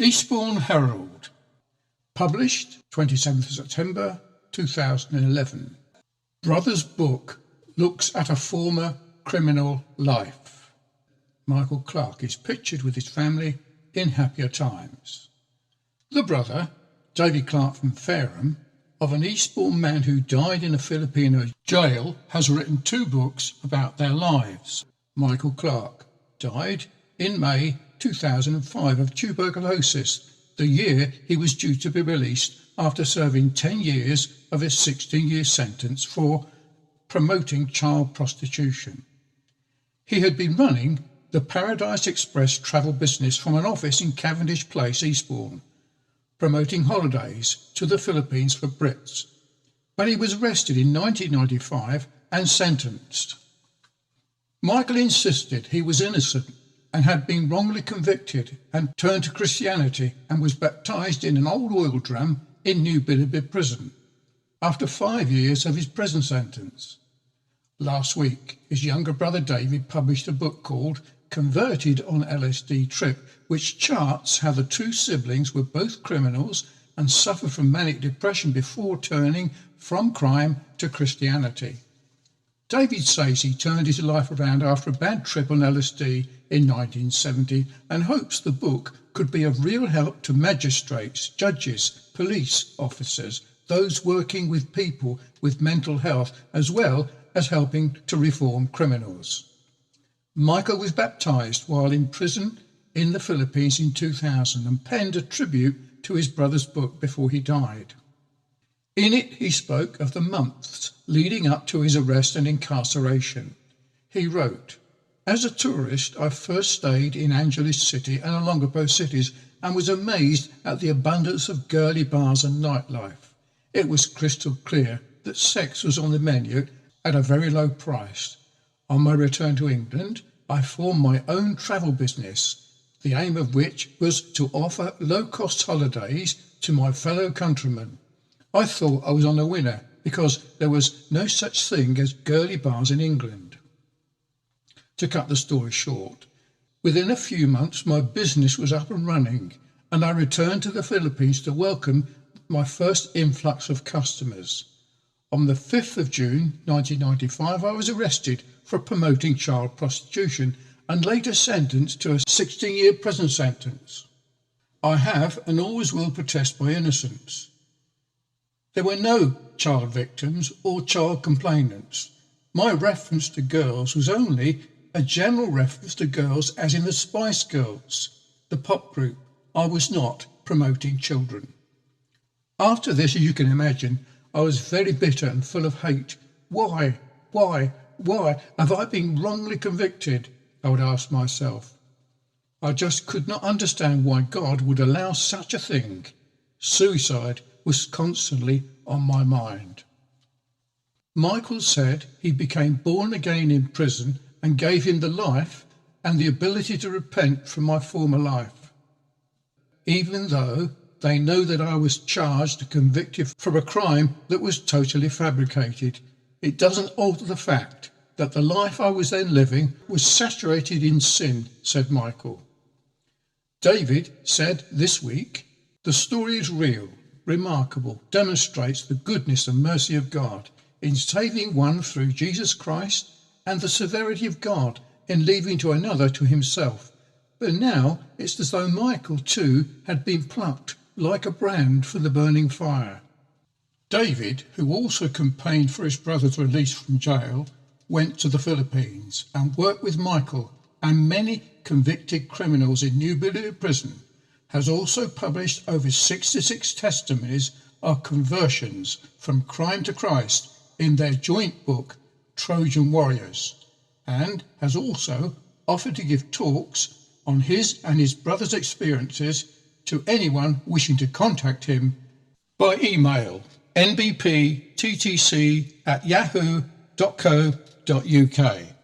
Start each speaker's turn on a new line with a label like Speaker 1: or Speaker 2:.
Speaker 1: Eastbourne Herald, published 27th September 2011. Brother's book looks at a former criminal life. Michael Clark is pictured with his family in happier times. The brother, David Clark from Fareham, of an Eastbourne man who died in a Filipino jail, has written 2 books about their lives. Michael Clark died in May 2005 of tuberculosis, the year he was due to be released after serving 10 years of his 16-year sentence for promoting child prostitution. He had been running the Paradise Express travel business from an office in Cavendish Place, Eastbourne, promoting holidays to the Philippines for Brits, but he was arrested in 1995 and sentenced. Michael insisted he was innocent and had been wrongly convicted, and turned to Christianity and was baptised in an old oil drum in New Billerby prison after 5 years of his prison sentence. Last week, his younger brother David published a book called Converted on LSD Trip, which charts how the 2 siblings were both criminals and suffered from manic depression before turning from crime to Christianity. David says he turned his life around after a bad trip on LSD in 1970 and hopes the book could be of real help to magistrates, judges, police officers, those working with people with mental health, as well as helping to reform criminals. Michael was baptised while in prison in the Philippines in 2000 and penned a tribute to his brother's book before he died. In it, he spoke of the months leading up to his arrest and incarceration. He wrote, "As a tourist, I first stayed in Angeles City and along both cities and was amazed at the abundance of girly bars and nightlife. It was crystal clear that sex was on the menu at a very low price. On my return to England, I formed my own travel business, the aim of which was to offer low-cost holidays to my fellow countrymen. I thought I was on a winner because there was no such thing as girly bars in England." To cut the story short, within a few months my business was up and running, and I returned to the Philippines to welcome my first influx of customers. On the 5th of June 1995, I was arrested for promoting child prostitution and later sentenced to a 16-year prison sentence. I have and always will protest my innocence. There were no child victims or child complainants. My reference to girls was only a general reference to girls as in the Spice Girls, the pop group. I was not promoting children. After this, as you can imagine, I was very bitter and full of hate. Why have I been wrongly convicted? I would ask myself. I just could not understand why God would allow such a thing. Suicide was constantly on my mind. Michael said he became born again in prison and gave him the life and the ability to repent from my former life. Even though they know that I was charged and convicted for a crime that was totally fabricated, it doesn't alter the fact that the life I was then living was saturated in sin, said Michael. David said this week, "The story is real, remarkable, demonstrates the goodness and mercy of God in saving one through Jesus Christ and the severity of God in leaving to another to himself. But now it's as though Michael too had been plucked like a brand from the burning fire." David, who also campaigned for his brother's release from jail, went to the Philippines and worked with Michael and many convicted criminals in New Billerby prison, has also published over 66 testimonies of conversions from crime to Christ in their joint book, Trojan Warriors, and has also offered to give talks on his and his brother's experiences to anyone wishing to contact him by email nbpttc@yahoo.co.uk.